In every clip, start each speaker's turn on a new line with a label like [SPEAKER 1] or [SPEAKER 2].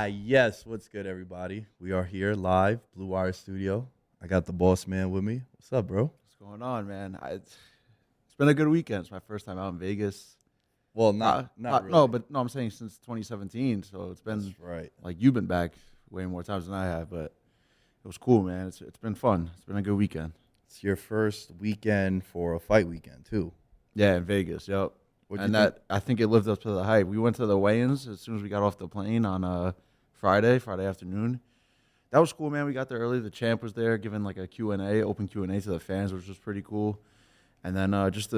[SPEAKER 1] Yes, what's good, everybody? We are here live, Blue Wire Studio. I got the boss man with me. What's up, bro?
[SPEAKER 2] What's going on, man? It's been a good weekend. It's my first time out in Vegas.
[SPEAKER 1] Well, not really.
[SPEAKER 2] No, I'm saying since 2017. So it's been
[SPEAKER 1] That's right.
[SPEAKER 2] like you've been back way more times than I have, but it was cool, man. It's been fun. It's been a good weekend.
[SPEAKER 1] It's your first weekend for a fight weekend, too.
[SPEAKER 2] Yeah, in Vegas. Yep.
[SPEAKER 1] What'd you think?
[SPEAKER 2] I think it lived up to the hype. We went to the weigh-ins as soon as we got off the plane on Friday afternoon. That was cool, man. We got there early. The champ was there giving like a Q&A, open Q&A to the fans, which was pretty cool. And then just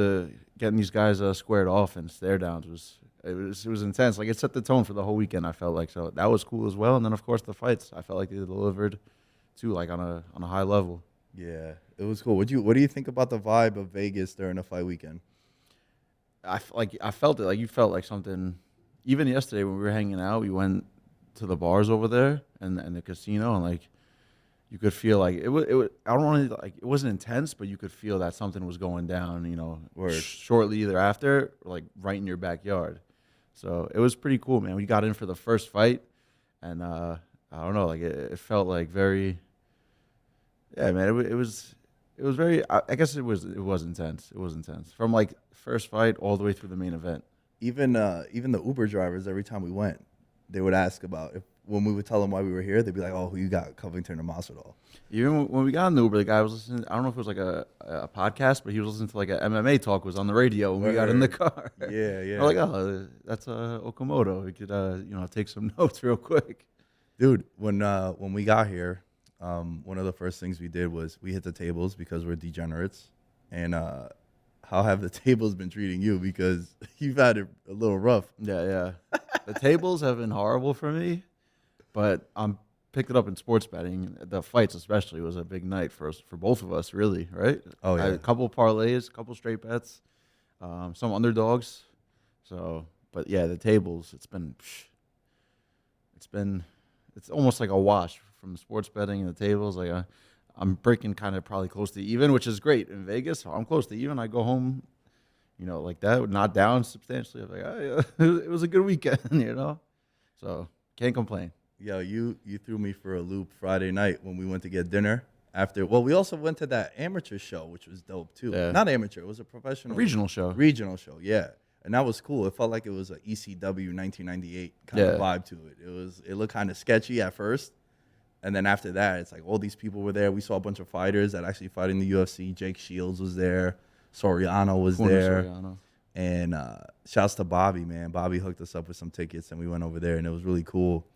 [SPEAKER 2] getting these guys squared off and stare downs was intense. Like it set the tone for the whole weekend. I felt like so that was cool as well. And then of course the fights, I felt like they delivered too, like on a high level.
[SPEAKER 1] Yeah, it was cool. What do you think about the vibe of Vegas during a fight weekend?
[SPEAKER 2] I felt it. Like you felt like something. Even yesterday when we were hanging out, we went to the bars over there and the casino, and like you could feel like it was. I don't want to like it wasn't intense, but you could feel that something was going down. You know, shortly thereafter, like right in your backyard. So it was pretty cool, man. We got in for the first fight, and I don't know, like it felt like very. Yeah, man. It was very. I guess it was intense. It was intense from like first fight all the way through the main event.
[SPEAKER 1] Even the Uber drivers, every time we went, they would ask about when we would tell them why we were here. They'd be like, "Oh, who you got, Covington or Mazola?"
[SPEAKER 2] Even when we got in the Uber, the guy was listening. I don't know if it was like a podcast, but he was listening to like a MMA talk was on the radio when we got in the car.
[SPEAKER 1] Yeah, yeah.
[SPEAKER 2] We're like, oh, that's Okamoto. We could take some notes real quick.
[SPEAKER 1] Dude, when we got here, one of the first things we did was we hit the tables because we're degenerates. And how have the tables been treating you? Because you've had it a little rough.
[SPEAKER 2] Yeah. The tables have been horrible for me, but I'm picked it up in sports betting. The fights especially was a big night for us, for both of us, really, right?
[SPEAKER 1] Oh, yeah.
[SPEAKER 2] A couple parlays, a couple straight bets, some underdogs. So, but yeah, the tables, it's almost like a wash from sports betting and the tables. Like I'm breaking kind of probably close to even, which is great in Vegas. So I'm close to even. I go home, like that, not down substantially. I'm like, oh, yeah, it was a good weekend, So can't complain.
[SPEAKER 1] Yo, you threw me for a loop Friday night when we went to get dinner after. Well, we also went to that amateur show, which was dope too.
[SPEAKER 2] Yeah.
[SPEAKER 1] Not amateur, it was a professional.
[SPEAKER 2] Regional show.
[SPEAKER 1] Regional show, yeah. And that was cool. It felt like it was a ECW 1998 kind of vibe to it. It looked kind of sketchy at first. And then after that, it's like all these people were there. We saw a bunch of fighters that actually fight in the UFC. Jake Shields was there. Soriano was there.
[SPEAKER 2] Soriano.
[SPEAKER 1] And shouts to Bobby, man. Bobby hooked us up with some tickets, and we went over there, and it was really cool.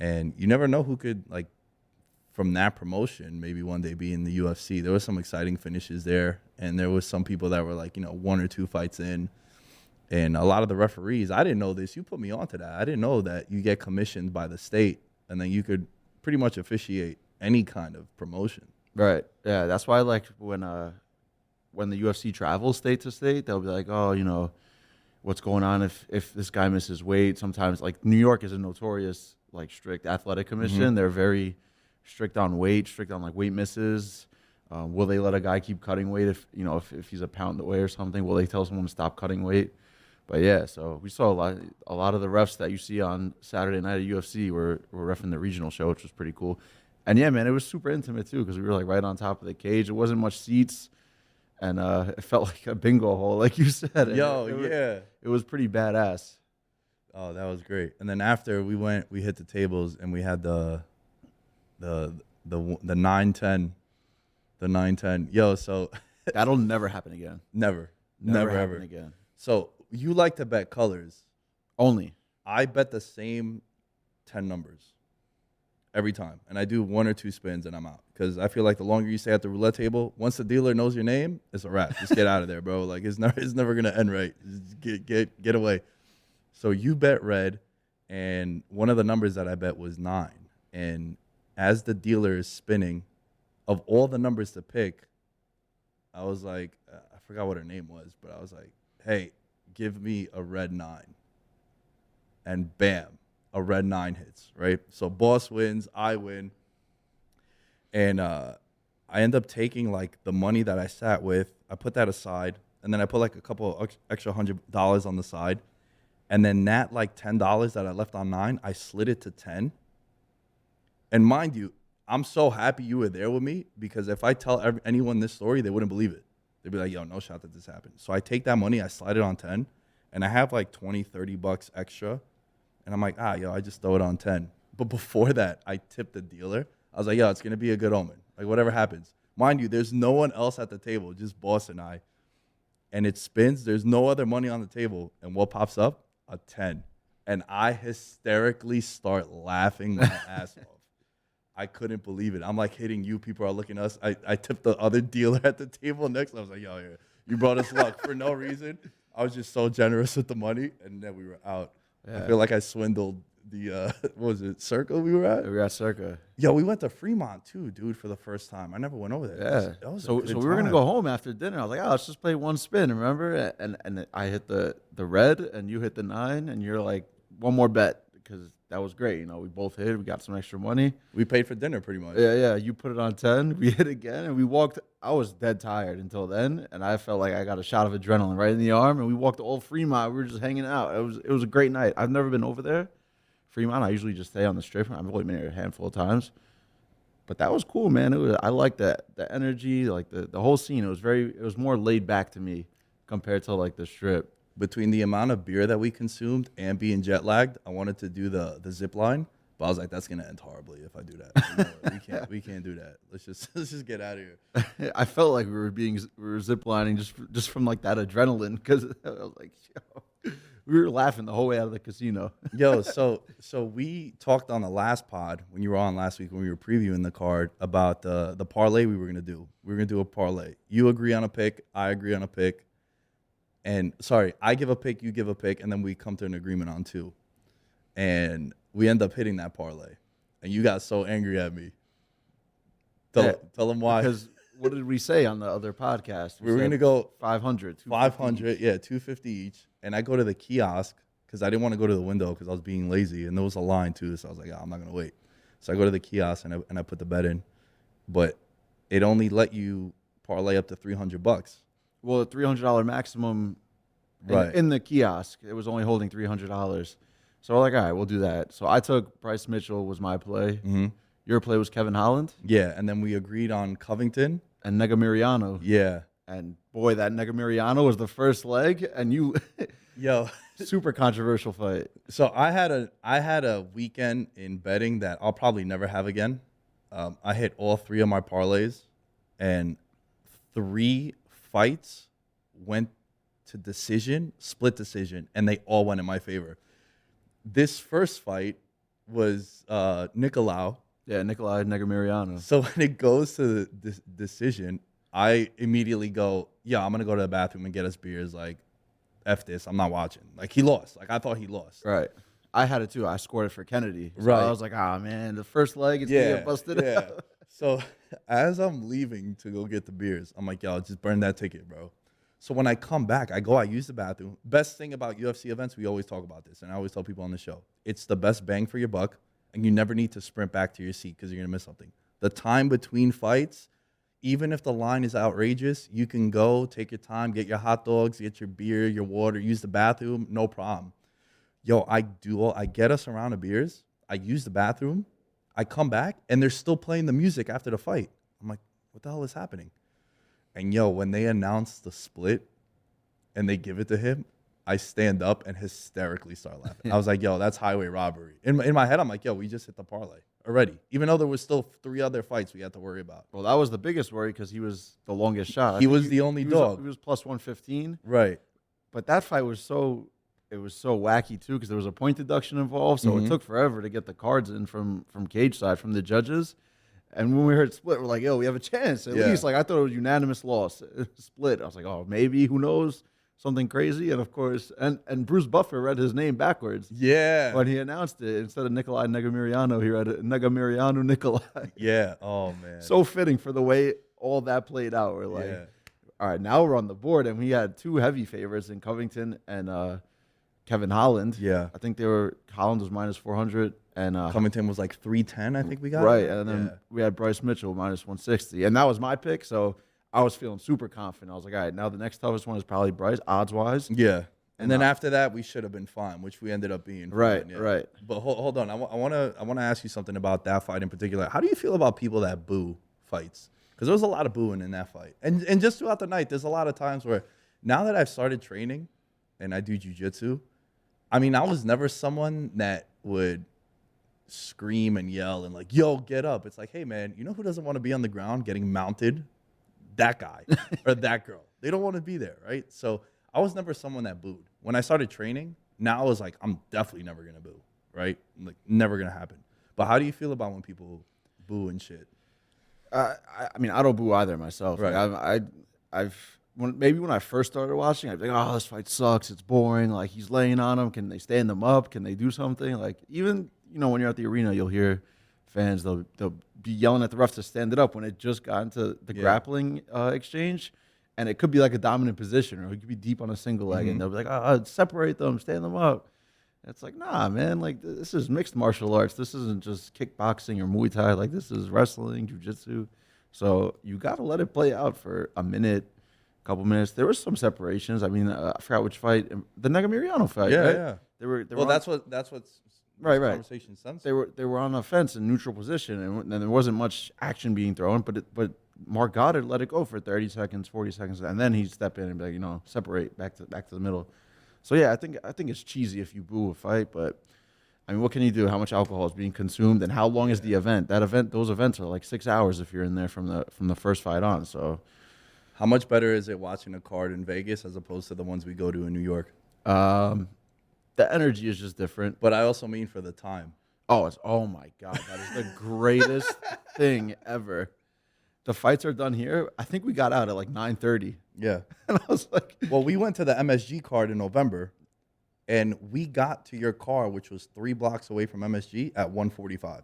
[SPEAKER 1] And you never know who could, like, from that promotion, maybe one day be in the UFC. There was some exciting finishes there, and there was some people that were, like, one or two fights in. And a lot of the referees, I didn't know this. You put me onto that. I didn't know that you get commissioned by the state, and then you could pretty much officiate any kind of promotion.
[SPEAKER 2] Right. Yeah. That's why, like, when the UFC travels state to state, they'll be like, oh, what's going on if this guy misses weight? Sometimes, like, New York is a notorious, like, strict athletic commission. Mm-hmm. They're very strict on weight, strict on, like, weight misses. Will they let a guy keep cutting weight if he's a pound away or something? Will they tell someone to stop cutting weight? But yeah, so we saw a lot of the refs that you see on Saturday night at UFC were reffing the regional show, which was pretty cool. And yeah, man, it was super intimate too because we were like right on top of the cage. It wasn't much seats, and it felt like a bingo hole, like you said. It was pretty badass.
[SPEAKER 1] Oh, that was great. And then after we hit the tables and we had the 9-10, the 9-10. Yo, so
[SPEAKER 2] that'll never happen again.
[SPEAKER 1] Never
[SPEAKER 2] happen
[SPEAKER 1] ever
[SPEAKER 2] again.
[SPEAKER 1] So you like to bet colors.
[SPEAKER 2] Only.
[SPEAKER 1] I bet the same 10 numbers every time. And I do one or two spins and I'm out. Because I feel like the longer you stay at the roulette table, once the dealer knows your name, it's a wrap. Just get out of there, bro. Like it's never going to end right. Just get away. So you bet red, and one of the numbers that I bet was 9. And as the dealer is spinning, of all the numbers to pick, I was like, I forgot what her name was, but I was like, hey, give me a red 9. And bam, a red 9 hits, right? So boss wins, I win. And I end up taking like the money that I sat with, I put that aside, and then I put like a couple extra $100 on the side. And then that like $10 that I left on 9, I slid it to 10. And mind you, I'm so happy you were there with me because if I tell anyone this story, they wouldn't believe it. They'd be like, yo, no shot that this happened. So I take that money, I slide it on 10, and I have like 20, 30 bucks extra. And I'm like, yo, I just throw it on 10. But before that, I tipped the dealer. I was like, yo, it's going to be a good omen. Like, whatever happens. Mind you, there's no one else at the table, just boss and I. And it spins. There's no other money on the table. And what pops up? A 10. And I hysterically start laughing my ass off. I couldn't believe it. I'm like hitting you. People are looking at us. I tipped the other dealer at the table next. I was like, yo, you brought us luck for no reason. I was just so generous with the money. And then we were out. Yeah. I feel like I swindled the, what was it, Circa we were at?
[SPEAKER 2] We were at Circa.
[SPEAKER 1] Yo, we went to Fremont too, dude, for the first time. I never went over there.
[SPEAKER 2] Yeah. So we were going to go home after dinner. I was like, let's just play one spin, remember? And I hit the red and you hit the 9 and you're like, one more bet because that was great. You know, we both hit. We got some extra money.
[SPEAKER 1] We paid for dinner pretty much.
[SPEAKER 2] Yeah. You put it on 10. We hit again and we walked. I was dead tired until then. And I felt like I got a shot of adrenaline right in the arm. And we walked all Fremont. We were just hanging out. It was a great night. I've never been over there. Fremont, I usually just stay on the strip. I've only been here a handful of times. But that was cool, man. I liked that, the energy, like the whole scene. It was more laid back to me compared to like the strip.
[SPEAKER 1] Between the amount of beer that we consumed and being jet lagged, I wanted to do the zip line, but I was like, that's gonna end horribly if I do that. We can't do that. Let's just get out of here.
[SPEAKER 2] I felt like we were zip lining just from like that adrenaline because I was like, yo, we were laughing the whole way out of the casino.
[SPEAKER 1] Yo, so we talked on the last pod when you were on last week when we were previewing the card about the parlay we were gonna do. We were gonna do a parlay. You agree on a pick, I agree on a pick. And sorry, I give a pick, you give a pick, and then we come to an agreement on 2. And we end up hitting that parlay. And you got so angry at me. Tell them why.
[SPEAKER 2] Because what did we say on the other podcast?
[SPEAKER 1] We were going to go
[SPEAKER 2] 500.
[SPEAKER 1] 500, yeah, 250 each. And I go to the kiosk because I didn't want to go to the window because I was being lazy. And there was a line too, so I was like, I'm not going to wait. So I go to the kiosk and I put the bet in. But it only let you parlay up to $300.
[SPEAKER 2] Well, the $300 maximum in the kiosk, it was only holding $300. So we're like, all right, we'll do that. So I took Bryce Mitchell was my play. Mm-hmm. Your play was Kevin Holland.
[SPEAKER 1] Yeah, and then we agreed on Covington.
[SPEAKER 2] And Negamiriano.
[SPEAKER 1] Yeah.
[SPEAKER 2] And boy, that Negamiriano was the first leg, and you
[SPEAKER 1] Yo.
[SPEAKER 2] Super controversial fight.
[SPEAKER 1] So I had a weekend in betting that I'll probably never have again. I hit all 3 of my parlays, and 3 fights went to split decision, and they all went in my favor. This first fight was Nicolau.
[SPEAKER 2] Yeah, Nikolai Negamiriano.
[SPEAKER 1] So when it goes to the decision, I immediately go, I'm going to go to the bathroom and get us beers. Like, F this, I'm not watching. Like, he lost. Like, I thought he lost.
[SPEAKER 2] Right. I had it too. I scored it for Kennedy. So
[SPEAKER 1] right.
[SPEAKER 2] I was like, man, the first leg is going to get busted out.
[SPEAKER 1] So as I'm leaving to go get the beers, I'm like, yo, just burn that ticket, bro. So when I come back, I use the bathroom. Best thing about UFC events, we always talk about this, and I always tell people on the show, it's the best bang for your buck, and you never need to sprint back to your seat because you're going to miss something. The time between fights, even if the line is outrageous, you can go, take your time, get your hot dogs, get your beer, your water, use the bathroom, no problem. Yo, I get us a round of beers, I use the bathroom, I come back, and they're still playing the music after the fight. I'm like, what the hell is happening? And yo, when they announce the split and they give it to him, I stand up and hysterically start laughing. I was like, yo, that's highway robbery. In my head, I'm like, yo, we just hit the parlay already. Even though there was still 3 other fights we had to worry about.
[SPEAKER 2] Well, that was the biggest worry because he was the longest shot.
[SPEAKER 1] He was the only dog.
[SPEAKER 2] He was plus 115.
[SPEAKER 1] Right.
[SPEAKER 2] But that fight was so wacky too because there was a point deduction involved. So it took forever to get the cards in from cage side, from the judges. And when we heard split, we're like, yo, we have a chance. At least, like, I thought it was unanimous loss. Split. I was like, oh, maybe, who knows? Something crazy. And, of course, and Bruce Buffer read his name backwards.
[SPEAKER 1] Yeah.
[SPEAKER 2] When he announced it, instead of Nikolai Negamiriano, he read it Negamiriano Nikolai.
[SPEAKER 1] Yeah. Oh, man.
[SPEAKER 2] So fitting for the way all that played out. We're like, all right, now we're on the board. And we had 2 heavy favorites in Covington and Kevin Holland.
[SPEAKER 1] Yeah.
[SPEAKER 2] I think Holland was minus 400. And
[SPEAKER 1] Covington was like 310, I think we got.
[SPEAKER 2] Right, and then we had Bryce Mitchell minus 160, and that was my pick. So I was feeling super confident. I was like, all right, now the next toughest one is probably Bryce, odds wise.
[SPEAKER 1] Yeah. And then after that, we should have been fine, which we ended up being.
[SPEAKER 2] Right,
[SPEAKER 1] fine, yeah.
[SPEAKER 2] right.
[SPEAKER 1] But hold on, I want to ask you something about that fight in particular. How do you feel about people that boo fights? Because there was a lot of booing in that fight, and just throughout the night, there's a lot of times where now that I've started training, and I do jujitsu, I mean, I was never someone that would scream and yell and like, "Yo, get up!" It's like, hey man, you know who doesn't want to be on the ground getting mounted? That guy or that girl. They don't want to be there, right? So I was never someone that booed. When I started training, now I was like, I'm definitely never gonna boo, right? Like, never gonna happen. But how do you feel about when people boo and shit?
[SPEAKER 2] I mean, I don't boo either myself.
[SPEAKER 1] Right.
[SPEAKER 2] Like, when I first started watching, I'd be like, oh, this fight sucks. It's boring. Like, he's laying on him. Can they stand him up? Can they do something? Like, even, when you're at the arena, you'll hear fans, they'll be yelling at the ref to stand it up when it just got into the grappling exchange. And it could be like a dominant position, or it could be deep on a single leg. And they'll be like, oh, separate them, stand them up. And it's like, nah, man. Like, this is mixed martial arts. This isn't just kickboxing or Muay Thai. Like, this is wrestling, jiu-jitsu. So you got to let it play out for a minute, couple minutes. There was some separations. I mean, I forgot which fight, the Negamiriano fight.
[SPEAKER 1] Yeah,
[SPEAKER 2] right?
[SPEAKER 1] yeah.
[SPEAKER 2] They were
[SPEAKER 1] That's what's
[SPEAKER 2] right.
[SPEAKER 1] conversation sense.
[SPEAKER 2] They were on the fence in neutral position, and there wasn't much action being thrown. But Mark Goddard let it go for 30 seconds, 40 seconds, and then he'd step in and be like, separate back to the middle. So yeah, I think it's cheesy if you boo a fight, but I mean, what can you do? How much alcohol is being consumed, and how long is the event? Those events are like 6 hours if you're in there from the first fight on. So,
[SPEAKER 1] how much better is it watching a card in Vegas as opposed to the ones we go to in New York?
[SPEAKER 2] The energy is just different.
[SPEAKER 1] But I also mean for the time.
[SPEAKER 2] Oh my God, that is the greatest thing ever. The fights are done here. I think we got out at like 9:30.
[SPEAKER 1] Yeah.
[SPEAKER 2] And I was like,
[SPEAKER 1] well, we went to the MSG card in November, and we got to your car, which was 3 blocks away from MSG, at 1:45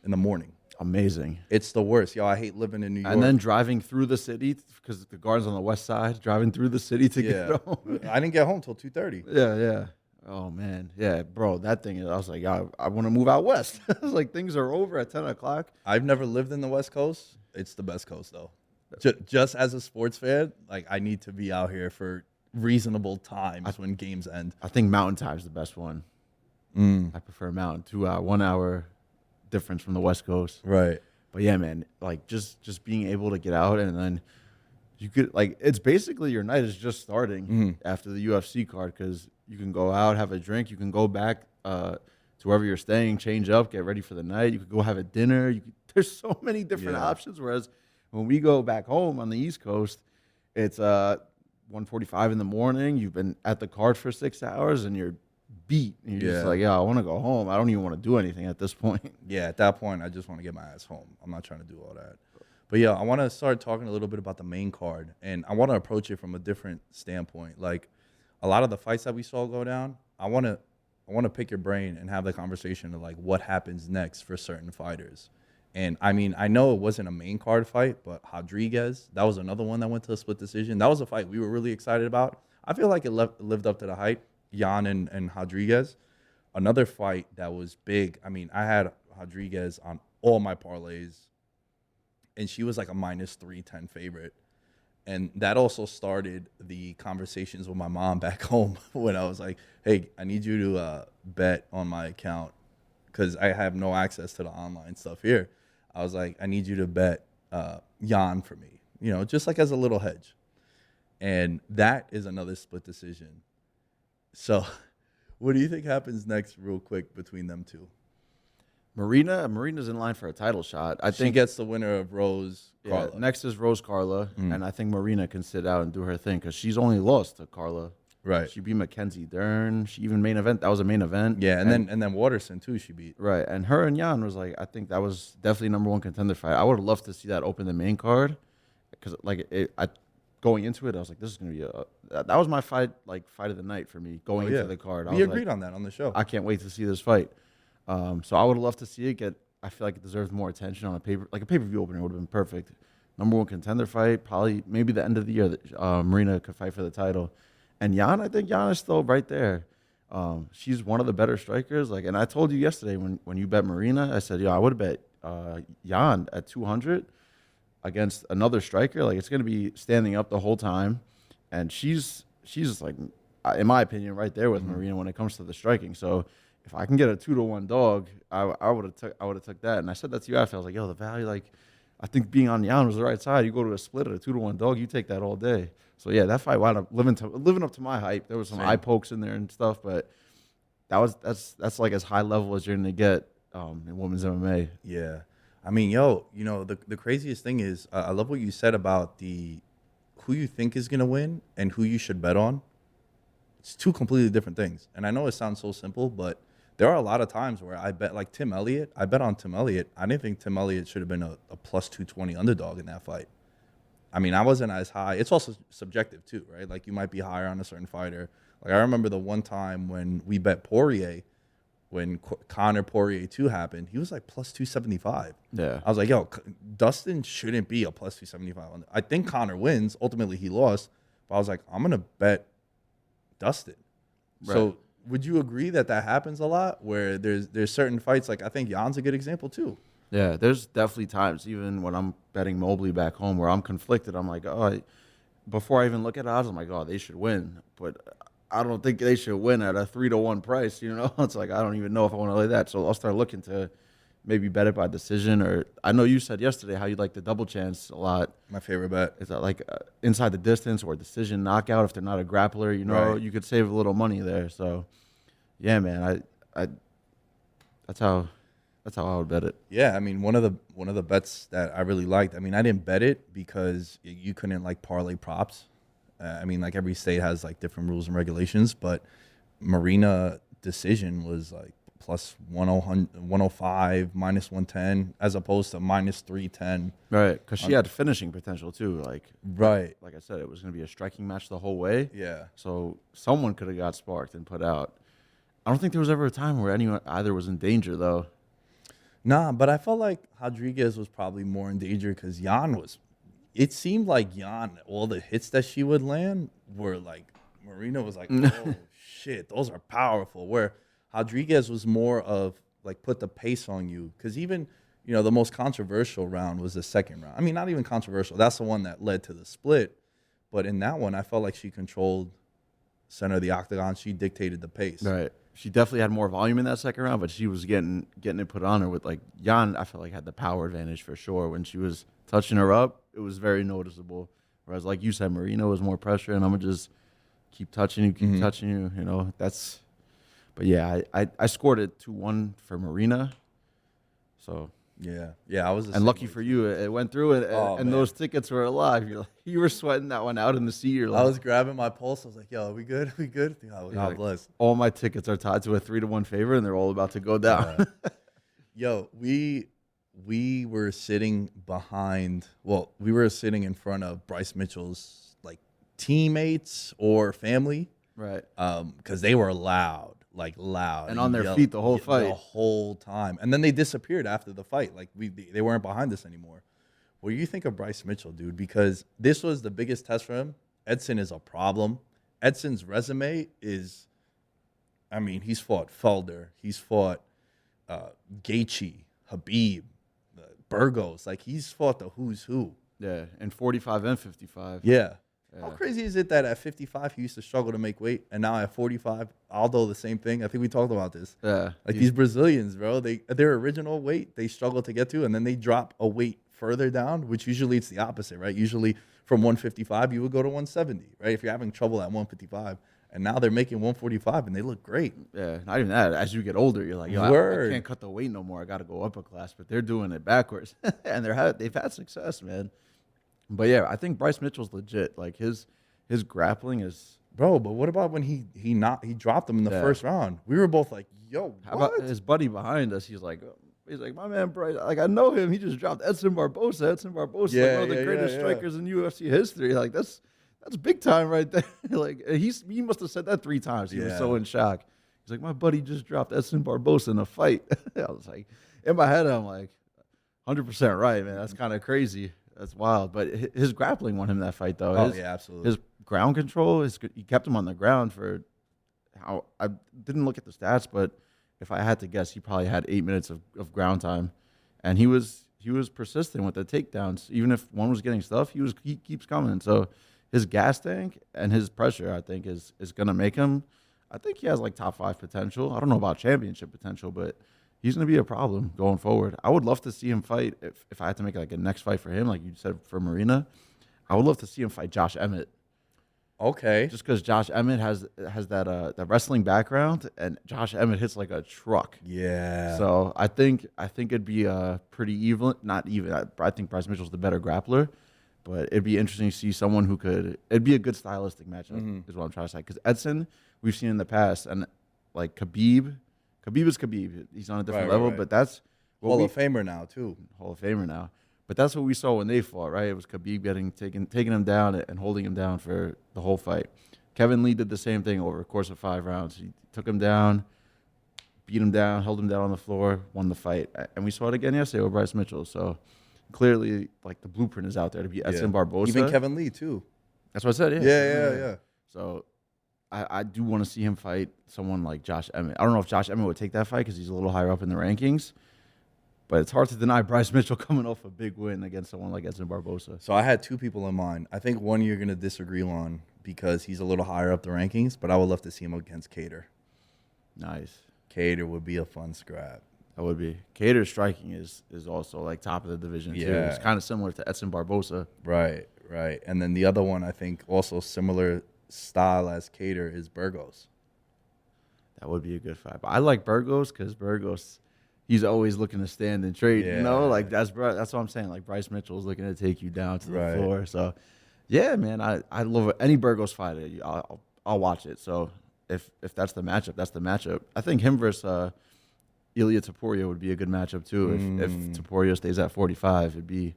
[SPEAKER 1] in the morning.
[SPEAKER 2] Amazing.
[SPEAKER 1] It's the worst. Yo, I hate living in New York.
[SPEAKER 2] And then driving through the city, because the garden's on the west side, driving through the city to get home.
[SPEAKER 1] I didn't get home till 2:30.
[SPEAKER 2] Yeah. Oh, man. Yeah, bro, that thing, I was like, I want to move out west. I was like, things are over at 10 o'clock.
[SPEAKER 1] I've never lived in the West Coast. It's the best coast, though. Just as a sports fan, like, I need to be out here for reasonable times when games end.
[SPEAKER 2] I think Mountain Time's the best one. I prefer Mountain. 2 hour, 1 hour difference from the West Coast.
[SPEAKER 1] Right.
[SPEAKER 2] But yeah, man, like just being able to get out, and then you could, like, it's basically your night is just starting after the UFC card, because you can go out, have a drink, you can go back to wherever you're staying, change up, get ready for the night. You could go have a dinner. There's so many different options. Whereas when we go back home on the East Coast, it's 1:45 in the morning. You've been at the card for 6 hours, and you're beat. And you're just like, I want to go home. I don't even want to do anything at this point.
[SPEAKER 1] Yeah, at that point, I just want to get my ass home. I'm not trying to do all that. But yeah, I want to start talking a little bit about the main card, and I want to approach it from a different standpoint. Like, a lot of the fights that we saw go down, I want to pick your brain and have the conversation of like what happens next for certain fighters. And I mean, I know it wasn't a main card fight, but Rodriguez, that was another one that went to a split decision. That was a fight we were really excited about. I feel like it lived up to the hype. Jan and Rodriguez, another fight that was big. I mean, I had Rodriguez on all my parlays, and she was like a -310 favorite. And that also started the conversations with my mom back home when I was like, hey, I need you to bet on my account because I have no access to the online stuff here. I was like, I need you to bet Jan for me, just like as a little hedge. And that is another split decision. So what do you think happens next real quick between them two?
[SPEAKER 2] Marina's in line for a title shot. I think
[SPEAKER 1] she gets the winner of Rose Carla.
[SPEAKER 2] Next is Rose Carla, and I think Marina can sit out and do her thing because she's only lost to Carla.
[SPEAKER 1] Right.
[SPEAKER 2] She beat Mackenzie Dern. She even main event. That was a main event.
[SPEAKER 1] Yeah, and then Waterson too. She beat.
[SPEAKER 2] Right, and her and Jan was like, I think that was definitely #1 contender fight. I would have loved to see that open the main card because going into it, I was like, this is gonna be that was my fight of the night for me going into the card.
[SPEAKER 1] We agreed on that on the show.
[SPEAKER 2] I can't wait to see this fight. So I would have loved to see it I feel like it deserves more attention on a pay-per-view opener would have been perfect. #1 contender fight, probably maybe the end of the year that Marina could fight for the title. And Jan, I think Jan is still right there. She's one of the better strikers. And I told you yesterday when you bet Marina, I said, I would bet Jan at 200 against another striker. Like, it's going to be standing up the whole time. And she's like in my opinion, right there with Marina when it comes to the striking. So if I can get a 2-1 dog, I would have took that. And I said that to you after. I was like, yo, the value, like, I think being on Jan was the right side. You go to a split at a 2-1 dog, you take that all day. So yeah, that fight wound up living up to my hype. There was some eye pokes in there and stuff, but that's like as high level as you're gonna get in women's MMA.
[SPEAKER 1] Yeah. I mean, yo, you know, the craziest thing is I love what you said about who you think is going to win and who you should bet on. It's two completely different things. And I know it sounds so simple, but there are a lot of times where I bet, like Tim Elliott. I bet on Tim Elliott. I didn't think Tim Elliott should have been a plus 220 underdog in that fight. I mean, I wasn't as high. It's also subjective too, right? Like you might be higher on a certain fighter. Like I remember the one time when we bet Poirier, when Conor Poirier 2 happened, he was like plus 275.
[SPEAKER 2] Yeah.
[SPEAKER 1] I was like, yo, Dustin shouldn't be a plus 275. I think Conor wins. Ultimately, he lost. But I was like, I'm going to bet Dustin. Right. So would you agree that happens a lot where there's certain fights, like I think Jan's a good example too.
[SPEAKER 2] Yeah, there's definitely times, even when I'm betting Mobley back home, where I'm conflicted. I'm like, before I even look at odds, I'm like, they should win. But I don't think they should win at a 3-1 price. You know, it's like I don't even know if I want to lay that. So I'll start looking to maybe bet it by decision. Or I know you said yesterday how you like the double chance a lot.
[SPEAKER 1] My favorite bet.
[SPEAKER 2] Is that like inside the distance or decision knockout if they're not a grappler? You know, You could save a little money there. So yeah, man, I that's how I would bet it.
[SPEAKER 1] Yeah, I mean, one of the bets that I really liked. I mean, I didn't bet it because you couldn't like parlay props. I mean, like every state has like different rules and regulations, but Marina decision was like plus 105, minus 110, as opposed to minus 310.
[SPEAKER 2] Right, because she had finishing potential too. Like
[SPEAKER 1] right,
[SPEAKER 2] like I said, it was going to be a striking match the whole way.
[SPEAKER 1] Yeah.
[SPEAKER 2] So someone could have got sparked and put out. I don't think there was ever a time where either was in danger though.
[SPEAKER 1] Nah, but I felt like Rodriguez was probably more in danger because Jan was. It seemed like Jan, all the hits that she would land were like, Marina was like, oh, shit, those are powerful. Where Rodriguez was more of like, put the pace on you. Because even, you know, the most controversial round was the second round. I mean, not even controversial. That's the one that led to the split. But in that one, I felt like she controlled center of the octagon. She dictated the pace.
[SPEAKER 2] Right. She definitely had more volume in that second round, but she was getting it put on her with like Jan. I felt like had the power advantage for sure. When she was touching her up, it was very noticeable. Whereas, like you said, Marina was more pressure, and I'm gonna just keep touching you, touching you. You know, that's. But yeah, I scored it 2-1 for Marina. So
[SPEAKER 1] yeah, I was.
[SPEAKER 2] And lucky for you, it went through, and those tickets were alive. You were sweating that one out in the seat.
[SPEAKER 1] I was grabbing my pulse. I was like, "Yo, are we good? We good?" God bless.
[SPEAKER 2] All my tickets are tied to a 3-1 favor, and they're all about to go down.
[SPEAKER 1] Yo, we were sitting behind. Well, we were sitting in front of Bryce Mitchell's like teammates or family,
[SPEAKER 2] right?
[SPEAKER 1] Because they were loud. And
[SPEAKER 2] on their feet the whole fight,
[SPEAKER 1] the whole time, and then they disappeared after the fight. Like they weren't behind us anymore. What do you think of Bryce Mitchell, dude? Because this was the biggest test for him. Edson is a problem. Edson's resume is, I mean, he's fought Felder, he's fought Gaethje, Habib, Burgos. Like he's fought the who's who.
[SPEAKER 2] Yeah, and 45 and 55.
[SPEAKER 1] Yeah. How crazy is it that at 55 he used to struggle to make weight, and now at 45, Aldo the same thing? I think we talked about this.
[SPEAKER 2] Yeah,
[SPEAKER 1] like these Brazilians, bro, their original weight they struggle to get to, and then they drop a weight further down, which usually it's the opposite, right? Usually from 155 you would go to 170, right? If you're having trouble at 155, and now they're making 145 and they look great.
[SPEAKER 2] Yeah, not even that. As you get older, you're like, yo, I can't cut the weight no more. I got to go up a class, but they're doing it backwards, and they've had success, man. But yeah, I think Bryce Mitchell's legit. Like his grappling is,
[SPEAKER 1] bro. But what about when he dropped him in the first round? We were both like, yo,
[SPEAKER 2] how about his buddy behind us? He's like, my man Bryce. Like I know him. He just dropped Edson Barbosa. Like one of the greatest strikers in UFC history. Like that's big time right there. Like he must have said that 3 times. He was so in shock. He's like, my buddy just dropped Edson Barbosa in a fight. I was like, in my head, I'm like, 100% right, man. That's kind of crazy. That's wild. But his grappling won him that fight, though.
[SPEAKER 1] Absolutely.
[SPEAKER 2] His ground control, he kept him on the ground for how I didn't look at the stats, but if I had to guess, he probably had 8 minutes of ground time, and he was persistent with the takedowns. Even if one was getting stuff, he keeps coming. So his gas tank and his pressure, I think, is gonna make him. I think he has like top 5 potential. I don't know about championship potential, but he's gonna be a problem going forward. I would love to see him fight if I had to make like a next fight for him, like you said for Marina. I would love to see him fight Josh Emmett.
[SPEAKER 1] Okay.
[SPEAKER 2] Just because Josh Emmett has that wrestling background, and Josh Emmett hits like a truck.
[SPEAKER 1] Yeah.
[SPEAKER 2] So I think it'd be pretty even, not even. I think Bryce Mitchell's the better grappler, but it'd be interesting to see someone who could. It'd be a good stylistic matchup, is what I'm trying to say. Because Edson, we've seen in the past, and like Khabib is Khabib. He's on a different level, but that's
[SPEAKER 1] Hall of Famer now too.
[SPEAKER 2] Hall of Famer now. But that's what we saw when they fought, right? It was Khabib taking him down and holding him down for the whole fight. Kevin Lee did the same thing over a course of 5 rounds. He took him down, beat him down, held him down on the floor, won the fight. And we saw it again yesterday with Bryce Mitchell. So clearly, like, the blueprint is out there to beat Edson Barboza.
[SPEAKER 1] Even Kevin Lee too.
[SPEAKER 2] That's what I said.
[SPEAKER 1] Yeah.
[SPEAKER 2] So I do want to see him fight someone like Josh Emmett. I don't know if Josh Emmett would take that fight because he's a little higher up in the rankings. But it's hard to deny Bryce Mitchell coming off a big win against someone like Edson Barboza.
[SPEAKER 1] So I had 2 people in mind. I think one you're going to disagree on because he's a little higher up the rankings, but I would love to see him against Cater.
[SPEAKER 2] Nice.
[SPEAKER 1] Cater would be a fun scrap.
[SPEAKER 2] That would be. Cater's striking is also like top of the division too. It's kind of similar to Edson Barboza.
[SPEAKER 1] Right. And then the other one, I think also similar style as Cater is Burgos.
[SPEAKER 2] That would be a good fight. But I like Burgos because Burgos, he's always looking to stand and trade. You know, like that's what I'm saying. Like Bryce Mitchell's looking to take you down to the floor. So, yeah, man, I love it. Any Burgos fight, I'll watch it. So if that's the matchup, that's the matchup. I think him versus Ilya Topuria would be a good matchup too. If Topuria stays at 45, it'd be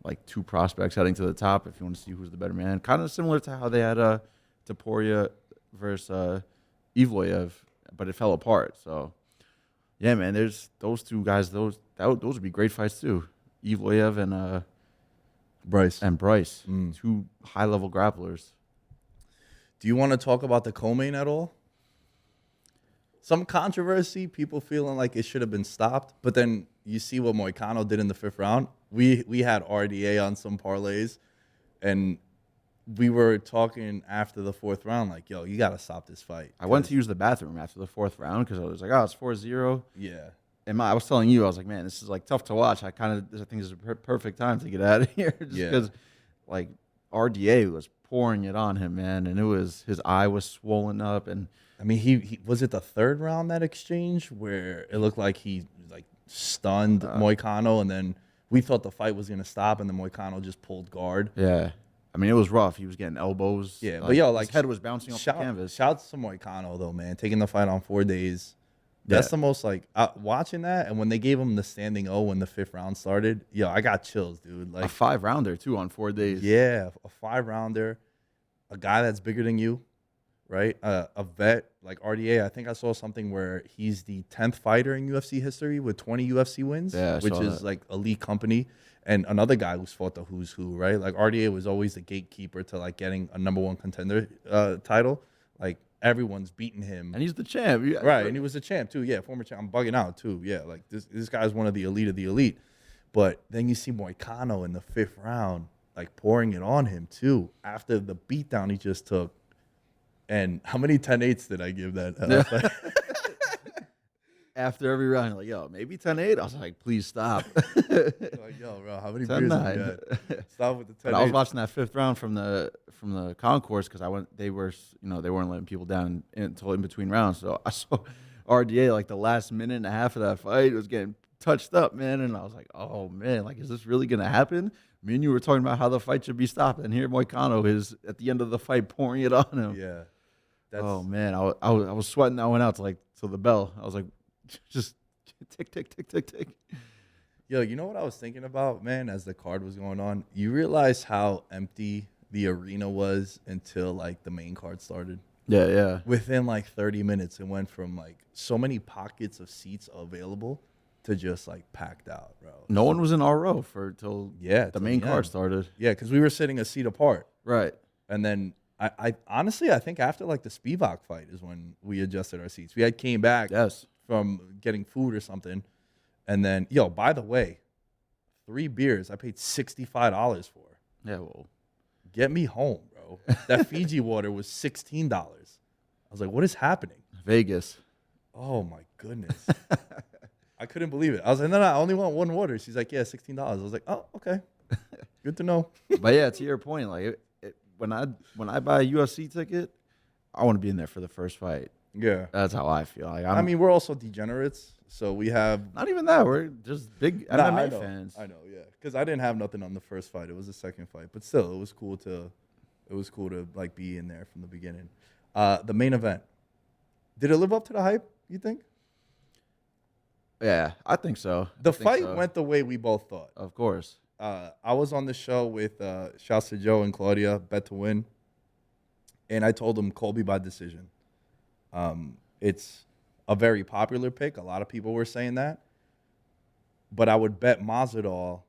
[SPEAKER 2] like 2 prospects heading to the top. If you want to see who's the better man, kind of similar to how they had Topuria versus Evloev, but it fell apart. So. Yeah, man. There's those 2 guys. Those would be great fights too. Evloev and Bryce. 2 high-level grapplers.
[SPEAKER 1] Do you want to talk about the co-main at all? Some controversy, people feeling like it should have been stopped, but then you see what Moicano did in the 5th round. We had RDA on some parlays, and we were talking after the 4th round, like, yo, you got to stop this fight.
[SPEAKER 2] I went to use the bathroom after the 4th round because I was like, oh, it's 4-0.
[SPEAKER 1] Yeah.
[SPEAKER 2] And I was telling you, I was like, man, this is like tough to watch. I think this is a perfect time to get out of here just because like RDA was pouring it on him, man. And his eye was swollen up. And
[SPEAKER 1] I mean, he was it the 3rd round, that exchange where it looked like he like stunned Moicano, and then we thought the fight was going to stop, and then Moicano just pulled guard.
[SPEAKER 2] Yeah. I mean, it was rough. He was getting elbows.
[SPEAKER 1] Yeah, but yo, like
[SPEAKER 2] his head was bouncing off the canvas.
[SPEAKER 1] Shouts to Moicano though, man, taking the fight on 4 days. That's the most like watching that, and when they gave him the standing O when the 5th round started, yo, I got chills, dude. Like
[SPEAKER 2] a 5-rounder too on 4 days.
[SPEAKER 1] Yeah, a 5-rounder, a guy that's bigger than you, right? A vet like RDA. I think I saw something where he's the 10th fighter in UFC history with 20 UFC wins, which is like elite company. And another guy who's fought the who's who, right? Like RDA was always the gatekeeper to like getting a #1 contender title. Like everyone's beating him,
[SPEAKER 2] and he's the champ,
[SPEAKER 1] right? And he was the champ too. Yeah, former champ. I'm bugging out too. Yeah, like this guy's one of the elite of the elite. But then you see Moicano in the 5th round, like pouring it on him too after the beatdown he just took. And how many 10-8s did I give that?
[SPEAKER 2] After every round, you're like, yo, maybe 10-8. I was like, please stop.
[SPEAKER 1] Like, yo, bro, how many beers did you get? Stop with the 10-8.
[SPEAKER 2] I was watching that 5th round from the concourse because they weren't letting people down until in between rounds. So I saw RDA like the last minute and a half of that fight was getting touched up, man. And I was like, oh man, like, is this really gonna happen? Me and you were talking about how the fight should be stopped, and here Moicano is at the end of the fight pouring it on him.
[SPEAKER 1] Yeah.
[SPEAKER 2] Oh man, I was sweating that one out till the bell. I was like, just tick, tick, tick, tick, tick.
[SPEAKER 1] Yo, you know what I was thinking about, man, as the card was going on? You realize how empty the arena was until, like, the main card started?
[SPEAKER 2] Yeah.
[SPEAKER 1] Within, like, 30 minutes, it went from, like, so many pockets of seats available to just, like, packed out, bro.
[SPEAKER 2] No one was in our row till the main card started.
[SPEAKER 1] Yeah, because we were sitting a seat apart.
[SPEAKER 2] Right.
[SPEAKER 1] And then I honestly, I think after, like, the Spivak fight is when we adjusted our seats. We had came back from getting food or something. And then, yo, by the way, 3 beers I paid $65 for.
[SPEAKER 2] Yeah, well.
[SPEAKER 1] get me home, bro. That Fiji water was $16. I was like, what is happening?
[SPEAKER 2] Vegas.
[SPEAKER 1] Oh my goodness. I couldn't believe it. I was like, no, I only want one water. She's like, yeah, $16. I was like, oh, okay. Good to know.
[SPEAKER 2] But yeah, to your point, like when I buy a UFC ticket, I want to be in there for the first fight.
[SPEAKER 1] Yeah.
[SPEAKER 2] That's how I feel. Like
[SPEAKER 1] I mean, we're also degenerates, so we have
[SPEAKER 2] not even that. We're just big MMA fans.
[SPEAKER 1] I know, yeah. Because I didn't have nothing on the first fight. It was the second fight, but still, it was cool to like be in there from the beginning. The main event, did it live up to the hype? You think?
[SPEAKER 2] Yeah, I think so.
[SPEAKER 1] The fight went the way we both thought.
[SPEAKER 2] Of course.
[SPEAKER 1] I was on the show with shouts to Joe and Claudia, Bet to Win, and I told them Colby by decision. It's a very popular pick. A lot of people were saying that. But I would bet Mazola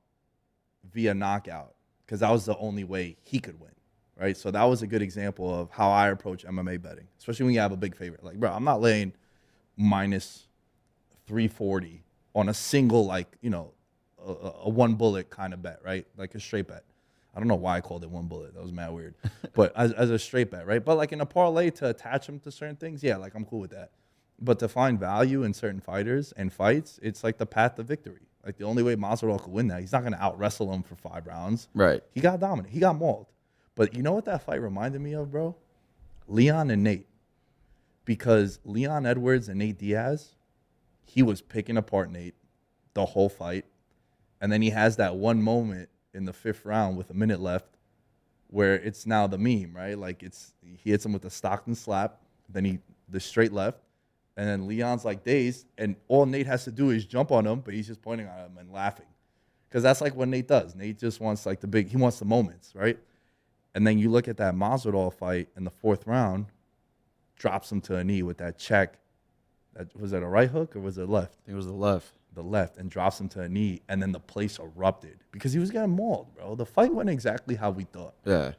[SPEAKER 1] via knockout because that was the only way he could win, right? So that was a good example of how I approach MMA betting, especially when you have a big favorite. Like, bro, I'm not laying minus 340 on a single, like, you know, a one bullet kind of bet, right? Like a straight bet. I don't know why I called it one bullet. That was mad weird. But as a straight bet, right? But like in a parlay to attach them to certain things, yeah, like I'm cool with that. But to find value in certain fighters and fights, it's like the path to victory. Like the only way Mazola could win that, he's not going to out wrestle him for 5 rounds.
[SPEAKER 2] Right.
[SPEAKER 1] He got dominant. He got mauled. But you know what that fight reminded me of, bro? Leon and Nate. Because Leon Edwards and Nate Diaz, he was picking apart Nate the whole fight. And then he has that one moment in the 5th round with a minute left where it's now the meme, right? Like he hits him with a Stockton slap, then the straight left, and then Leon's like dazed, and all Nate has to do is jump on him, but he's just pointing at him and laughing. Because that's like what Nate does. Nate just wants like he wants the moments, right? And then you look at that Mazola fight in the 4th round, drops him to a knee with that check. Was that a right hook or was it left?
[SPEAKER 2] I think it was the left.
[SPEAKER 1] The left, and drops him to a knee, and then the place erupted because he was getting mauled, bro. The fight went exactly how we thought.
[SPEAKER 2] Yeah.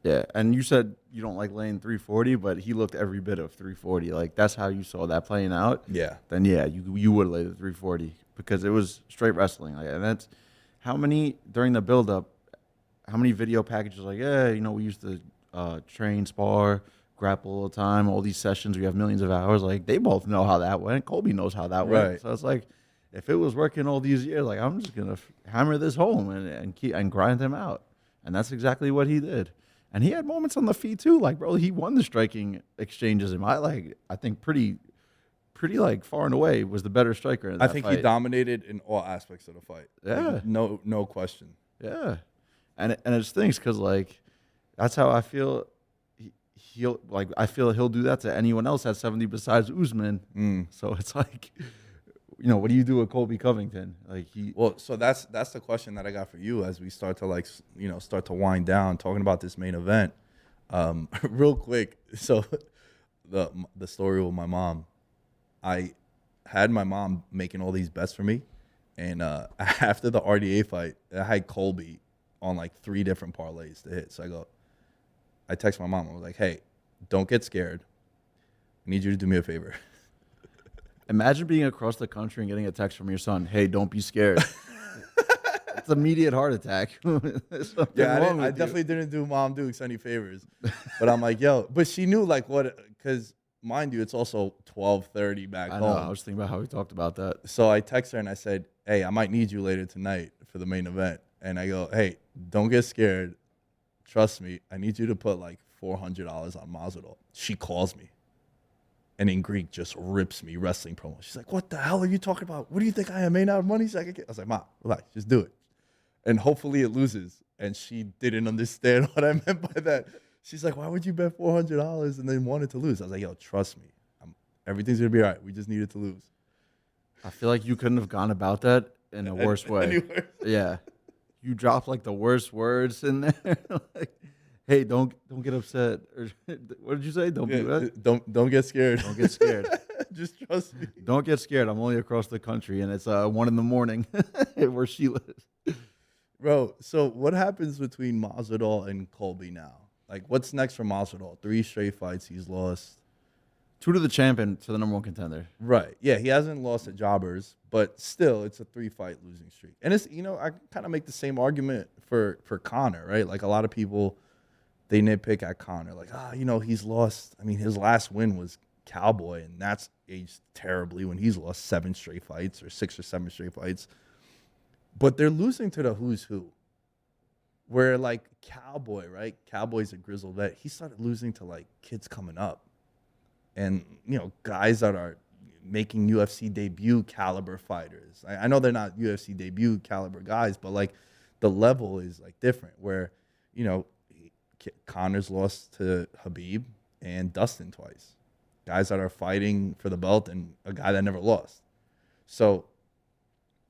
[SPEAKER 2] Yeah. And you said you don't like laying 340, but he looked every bit of 340. Like that's how you saw that playing out.
[SPEAKER 1] Yeah.
[SPEAKER 2] Then yeah, you would lay the 340 because it was straight wrestling. Like, and that's how many during the build-up, how many video packages like, yeah, you know, we used to train, spar, grapple all the time, all these sessions, we have millions of hours. Like they both know how that went. Colby knows how that went.
[SPEAKER 1] Right.
[SPEAKER 2] So it's like, if it was working all these years, like I'm just gonna hammer this home and grind him out, and that's exactly what he did. And he had moments on the feet too, like bro, he won the striking exchanges. And I think pretty like far and away was the better striker in that
[SPEAKER 1] I think
[SPEAKER 2] fight.
[SPEAKER 1] he dominated in all aspects of the fight.
[SPEAKER 2] Yeah,
[SPEAKER 1] like, no question.
[SPEAKER 2] Yeah, and it stinks because like that's how I feel. I feel he'll do that to anyone else at 70 besides Usman. So it's like, you know, what do you do with Colby Covington? Like
[SPEAKER 1] so that's the question that I got for you as we start to start to wind down talking about this main event. Real quick, so the story with my mom, I had my mom making all these bets for me, and after the RDA fight, I had Colby on like 3 different parlays to hit. So I text my mom. I was like, hey, don't get scared. I need you to do me a favor.
[SPEAKER 2] Imagine being across the country and getting a text from your son, hey, don't be scared. It's immediate heart attack.
[SPEAKER 1] Yeah, I definitely didn't do Mom Dukes any favors. But I'm like, yo. But she knew like what, because mind you, it's also 12:30 back home.
[SPEAKER 2] I was thinking about how we talked about that.
[SPEAKER 1] So I text her and I said, hey, I might need you later tonight for the main event. And I go, hey, don't get scared. Trust me. I need you to put like $400 on Mazola. She calls me. And in Greek, just rips me wrestling promo. She's like, what the hell are you talking about? What do you think I am made out of money? I was like, Ma, relax, just do it. And hopefully it loses. And she didn't understand what I meant by that. She's like, why would you bet $400 and then want it to lose? I was like, yo, trust me. Everything's going to be all right. We just need it to lose.
[SPEAKER 2] I feel like you couldn't have gone about that in a worse way.
[SPEAKER 1] Anywhere.
[SPEAKER 2] Yeah. You dropped like the worst words in there. Like, hey, don't get upset. Or, what did you say? Don't do that.
[SPEAKER 1] Don't get scared.
[SPEAKER 2] Don't get scared.
[SPEAKER 1] Just trust me.
[SPEAKER 2] Don't get scared. I'm only across the country, and it's 1 a.m. where she lives.
[SPEAKER 1] Bro, so what happens between Mazola and Colby now? Like, what's next for Mazola? 3 straight fights he's lost.
[SPEAKER 2] 2 to the champion, to the #1 contender.
[SPEAKER 1] Right. Yeah, he hasn't lost at Jobbers, but still, it's a 3-fight losing streak. And it's, I kind of make the same argument for Conor, right? Like, a lot of people they nitpick at Conor, like, he's lost. I mean, his last win was Cowboy, and that's aged terribly when he's lost 7 straight fights or 6 or 7 straight fights. But they're losing to the who's who. Where, like, Cowboy, right? Cowboy's a grizzled vet. He started losing to, like, kids coming up. And, guys that are making UFC debut caliber fighters. I know they're not UFC debut caliber guys, but, like, the level is, like, different. Where, Conor's lost to Khabib and Dustin twice. Guys that are fighting for the belt and a guy that never lost. So,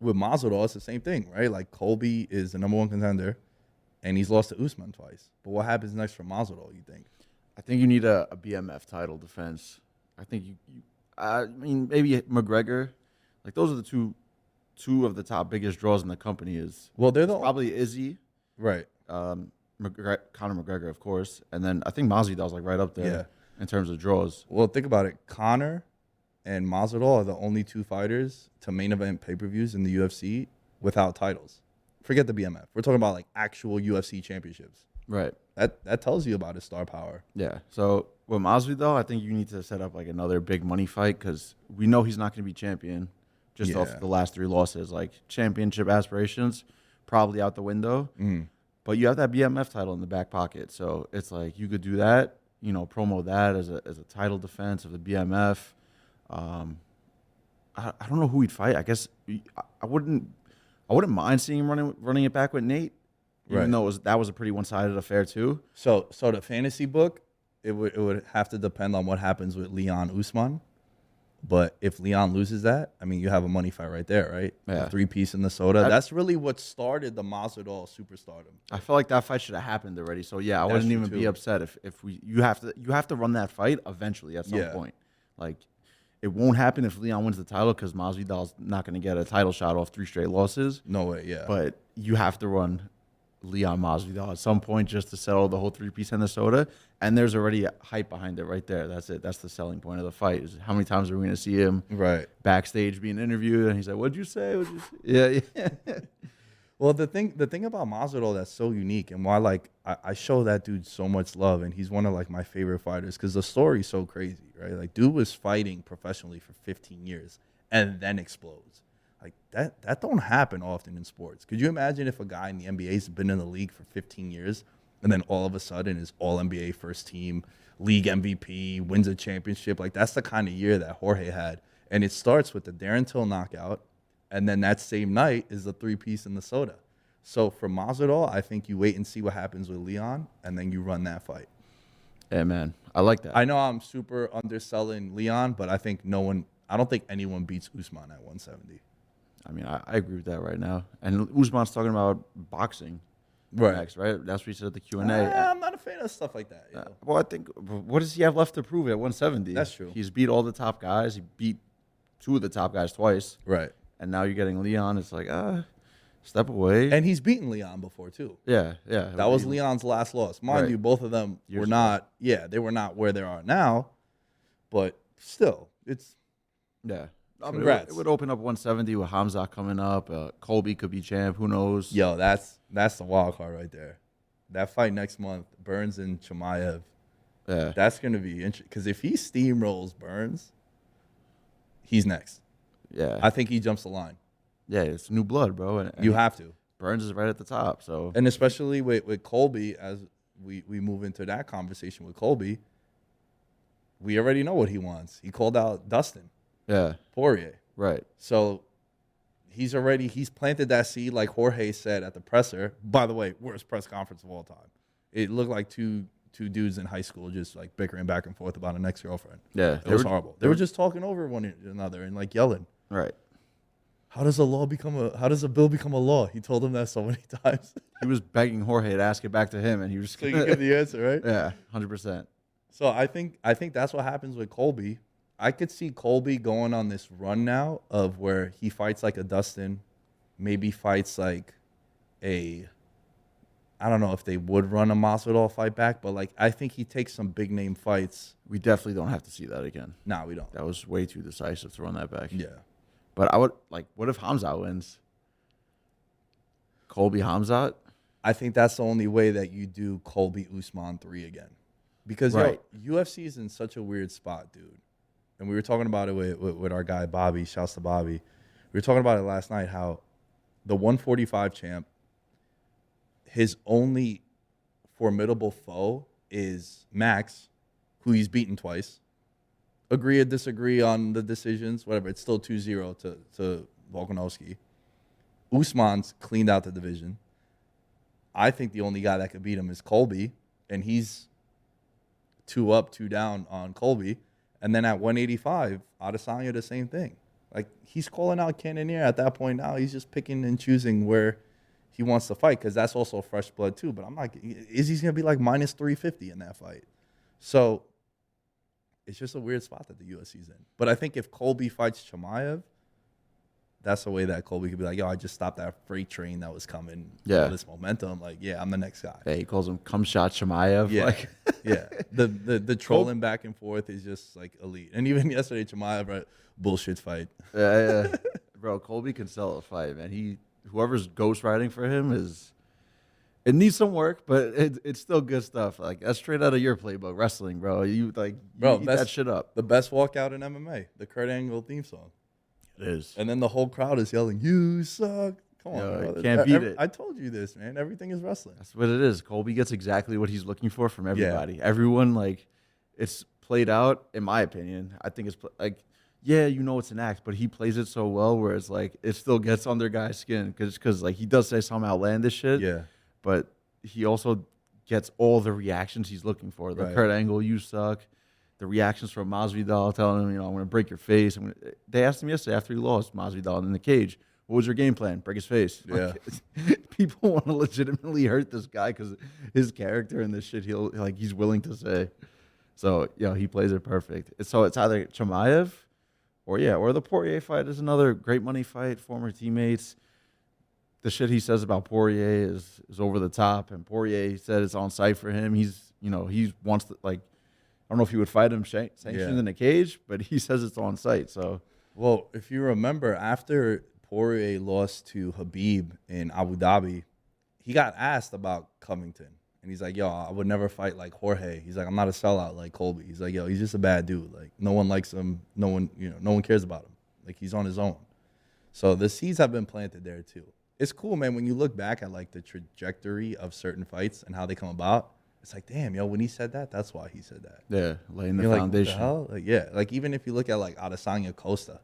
[SPEAKER 1] with Mazola, it's the same thing, right? Like, Colby is the number 1 contender. And he's lost to Usman twice. But what happens next for Mazola, you think?
[SPEAKER 2] I think you need a BMF title defense. I think I mean, maybe McGregor. Like, those are the two of the top biggest draws in the company. Probably Izzy.
[SPEAKER 1] Right.
[SPEAKER 2] Conor McGregor, of course. And then I think Masvidal's like right up there in terms of draws.
[SPEAKER 1] Well, think about it. Conor and Mazola are the only 2 fighters to main event pay-per-views in the UFC without titles. Forget the BMF. We're talking about, like, actual UFC championships.
[SPEAKER 2] Right.
[SPEAKER 1] That tells you about his star power.
[SPEAKER 2] Yeah. So with Masvidal, I think you need to set up like another big money fight because we know he's not going to be champion just off the last 3 losses. Like, championship aspirations probably out the window. But you have that BMF title in the back pocket, so it's like you could do that. Promo that as a title defense of the BMF. I don't know who he'd fight. I guess I wouldn't mind seeing him running it back with Nate. Even though that was a pretty one-sided affair too.
[SPEAKER 1] So the fantasy book, it would have to depend on what happens with Leon Usman. But if Leon loses that, I mean, you have a money fight right there, right?
[SPEAKER 2] Yeah.
[SPEAKER 1] A 3-piece in the soda. That's really what started the Mazola superstardom.
[SPEAKER 2] I feel like that fight should have happened already. So yeah, I wouldn't even be upset if you have to run that fight eventually at some point. Like, it won't happen if Leon wins the title because Masvidal's not going to get a title shot off 3 straight losses.
[SPEAKER 1] No way, yeah.
[SPEAKER 2] But you have to run Leon Masvidal at some point just to settle the whole 3-piece in the soda. And there's already a hype behind it right there. That's it. That's the selling point of the fight. Is how many times are we going to see him backstage being interviewed and he's like, "What'd you say?" Yeah.
[SPEAKER 1] Well, the thing about Mazola that's so unique and why, like, I show that dude so much love, and he's one of, like, my favorite fighters because the story's so crazy, right? Like, dude was fighting professionally for 15 years and then explodes. Like, that don't happen often in sports. Could you imagine if a guy in the NBA has been in the league for 15 years and then all of a sudden is all-NBA first team, league MVP, wins a championship? Like, that's the kind of year that Jorge had. And it starts with the Darren Till knockout, and then that same night is the 3-piece in the soda. So for Mazola, I think you wait and see what happens with Leon, and then you run that fight.
[SPEAKER 2] Yeah, man. I like that.
[SPEAKER 1] I know I'm super underselling Leon, but I don't think anyone beats Usman at 170.
[SPEAKER 2] I mean, I agree with that right now. And Usman's talking about boxing next, right? That's what he said at the Q&A.
[SPEAKER 1] I'm not a fan of stuff like that.
[SPEAKER 2] Well, I think, what does he have left to prove at 170?
[SPEAKER 1] That's true.
[SPEAKER 2] He's beat all the top guys. He beat 2 of the top guys twice.
[SPEAKER 1] Right.
[SPEAKER 2] And now you're getting Leon. It's like, step away.
[SPEAKER 1] And he's beaten Leon before, too.
[SPEAKER 2] Yeah.
[SPEAKER 1] That was Leon's last loss. Mind you, both of them were not, they were not where they are now. But still, it's...
[SPEAKER 2] Yeah.
[SPEAKER 1] Congrats.
[SPEAKER 2] It would open up 170 with Hamza coming up. Colby could be champ. Who knows?
[SPEAKER 1] Yo, that's the wild card right there. That fight next month, Burns and Chimaev.
[SPEAKER 2] Yeah.
[SPEAKER 1] That's going to be interesting. Because if he steamrolls Burns, he's next.
[SPEAKER 2] Yeah.
[SPEAKER 1] I think he jumps the line.
[SPEAKER 2] Yeah, it's new blood, bro. And
[SPEAKER 1] you have to.
[SPEAKER 2] Burns is right at the top. So,
[SPEAKER 1] and especially with Colby, as we move into that conversation with Colby, we already know what he wants. He called out Dustin.
[SPEAKER 2] Yeah.
[SPEAKER 1] Poirier.
[SPEAKER 2] Right.
[SPEAKER 1] So he's planted that seed, like Jorge said at the presser. By the way, worst press conference of all time. It looked like two dudes in high school just like bickering back and forth about an ex-girlfriend.
[SPEAKER 2] Yeah.
[SPEAKER 1] It was horrible. They were just talking over one another and like yelling.
[SPEAKER 2] Right.
[SPEAKER 1] How does a bill become a law? He told him that so many times.
[SPEAKER 2] He was begging Jorge to ask it back to him, and he was
[SPEAKER 1] so you can give the answer, right?
[SPEAKER 2] Yeah, 100%.
[SPEAKER 1] So I think that's what happens with Colby. I could see Colby going on this run now of where he fights like a Dustin, maybe fights like I don't know if they would run a Masvidal fight back, but like I think he takes some big name fights.
[SPEAKER 2] We definitely don't have to see that again.
[SPEAKER 1] No, we don't.
[SPEAKER 2] That was way too decisive to run that back.
[SPEAKER 1] Yeah.
[SPEAKER 2] But I would what if Hamza wins? Colby Hamzat?
[SPEAKER 1] I think that's the only way that you do Colby Usman 3 again. Because
[SPEAKER 2] Right.
[SPEAKER 1] UFC is in such a weird spot, dude. And we were talking about it with our guy Bobby. Shouts to Bobby. We were talking about it last night, how the 145 champ, his only formidable foe is Max, who he's beaten twice. Agree or disagree on the decisions, whatever. It's still 2-0 to Volkanovski. Usman's cleaned out the division. I think the only guy that could beat him is Colby, and he's 2 up, 2 down on Colby. And then at 185, Adesanya, the same thing. Like, he's calling out Cannonier at that point now. He's just picking and choosing where he wants to fight, because that's also fresh blood too. But I'm like, is he going to be like minus 350 in that fight? So it's just a weird spot that the UFC's in. But I think if Colby fights Chimaev, that's the way that Colby could be like, yo, I just stopped that freight train that was coming.
[SPEAKER 2] Yeah.
[SPEAKER 1] All this momentum. Like, yeah, I'm the next guy.
[SPEAKER 2] Yeah, he calls him "cum shot Chimaev."
[SPEAKER 1] Yeah.
[SPEAKER 2] Like,
[SPEAKER 1] Yeah. The trolling back and forth is just like elite. And even yesterday, Chimaev, right, bullshit fight.
[SPEAKER 2] yeah. Bro, Colby can sell a fight, man. Whoever's ghostwriting for him it needs some work, but it's still good stuff. Like, that's straight out of your playbook, wrestling, bro. You eat that shit up.
[SPEAKER 1] The best walkout in MMA, the Kurt Angle theme song.
[SPEAKER 2] It is.
[SPEAKER 1] And then the whole crowd is yelling, "You suck." Come on,
[SPEAKER 2] Yo,
[SPEAKER 1] bro.
[SPEAKER 2] can't beat it.
[SPEAKER 1] I told you this, man. Everything is wrestling.
[SPEAKER 2] That's what it is. Colby gets exactly what he's looking for from everybody. Yeah. Everyone, like, it's played out, in my opinion. I think it's like, yeah, it's an act, but he plays it so well where it's like it still gets under guys' skin because like he does say some outlandish shit.
[SPEAKER 1] Yeah.
[SPEAKER 2] But he also gets all the reactions he's looking for. The Kurt Angle, "you suck." The reactions from Masvidal telling him, I'm going to break your face. They asked him yesterday after he lost, Masvidal in the cage, what was your game plan? Break his face.
[SPEAKER 1] Yeah.
[SPEAKER 2] Like, people want to legitimately hurt this guy because his character and this shit he's willing to say. So, he plays it perfect. So it's either Chimaev or the Poirier fight is another great money fight, former teammates. The shit he says about Poirier is over the top, and Poirier said it's on site for him. He wants to, like, I don't know if he would fight him sanctioned in a cage, but he says it's on site. So,
[SPEAKER 1] well, if you remember, after Poirier lost to Khabib in Abu Dhabi, he got asked about Covington, and he's like, "Yo, I would never fight like Jorge." He's like, "I'm not a sellout like Colby." He's like, "Yo, he's just a bad dude. Like, no one likes him. No one cares about him. Like, he's on his own." So the seeds have been planted there too. It's cool, man. When you look back at like the trajectory of certain fights and how they come about. It's like, damn, when he said that, that's why he said that.
[SPEAKER 2] Yeah, laying the
[SPEAKER 1] Like,
[SPEAKER 2] foundation.
[SPEAKER 1] what the hell? Like, even if you look at like Adesanya Costa,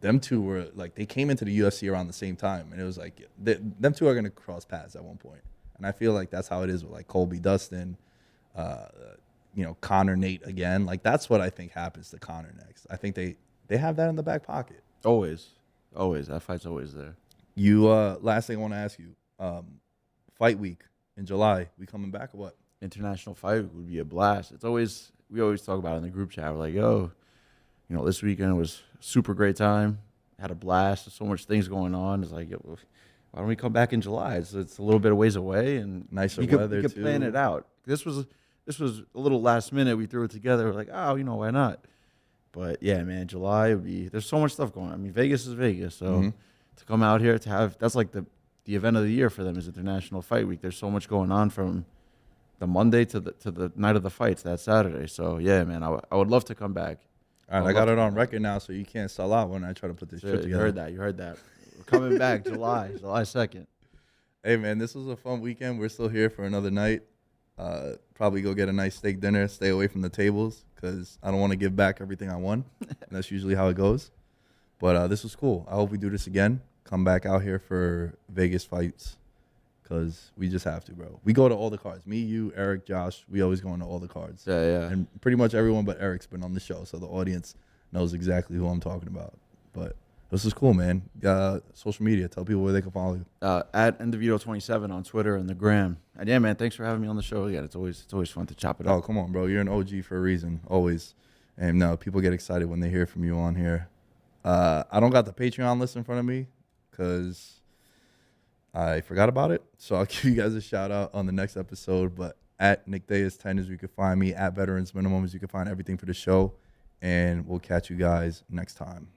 [SPEAKER 1] them two were like, they came into the UFC around the same time, and it was like, them two are gonna cross paths at one point. And I feel like that's how it is with like Colby Dustin, Conor Nate again. Like, that's what I think happens to Conor next. I think they have that in the back pocket.
[SPEAKER 2] Always that fight's always there.
[SPEAKER 1] Last thing I want to ask you, fight week in July, we coming back or what?
[SPEAKER 2] International fight would be a blast. We always talk about it in the group chat. We're like, this weekend was a super great time. Had a blast. There's so much things going on. It's like, why don't we come back in July? It's a little bit of ways away and
[SPEAKER 1] nicer
[SPEAKER 2] weather.
[SPEAKER 1] We
[SPEAKER 2] could plan it out. This was a little last minute. We threw it together. We're like, why not? But yeah, man, July would be. There's so much stuff going on. I mean, Vegas is Vegas, so to come out here to have that's like the event of the year for them is International Fight Week. There's so much going on from the Monday to the night of the fights, that Saturday. So, yeah, man, I would love to come back.
[SPEAKER 1] All right, I got it on record now, so you can't sell out when I try to put this trip together.
[SPEAKER 2] You heard that. We're coming back July 2nd.
[SPEAKER 1] Hey, man, this was a fun weekend. We're still here for another night. Probably go get a nice steak dinner, stay away from the tables, because I don't want to give back everything I won. And that's usually how it goes. But this was cool. I hope we do this again. Come back out here for Vegas fights, because we just have to, bro. We go to all the cards. Me, you, Eric, Josh, we always go into all the cards.
[SPEAKER 2] Yeah.
[SPEAKER 1] And pretty much everyone but Eric's been on the show, so the audience knows exactly who I'm talking about. But this is cool, man. Social media, tell people where they can follow you.
[SPEAKER 2] At Endovito27 on Twitter and the gram. And yeah, man, thanks for having me on the show again. It's always fun to chop it up.
[SPEAKER 1] Oh, come on, bro. You're an OG for a reason, always. And no, people get excited when they hear from you on here. I don't got the Patreon list in front of me because I forgot about it. So I'll give you guys a shout out on the next episode. But at Nick Deas 10 is where you can find me. At Veterans Minimum is you can find everything for the show. And we'll catch you guys next time.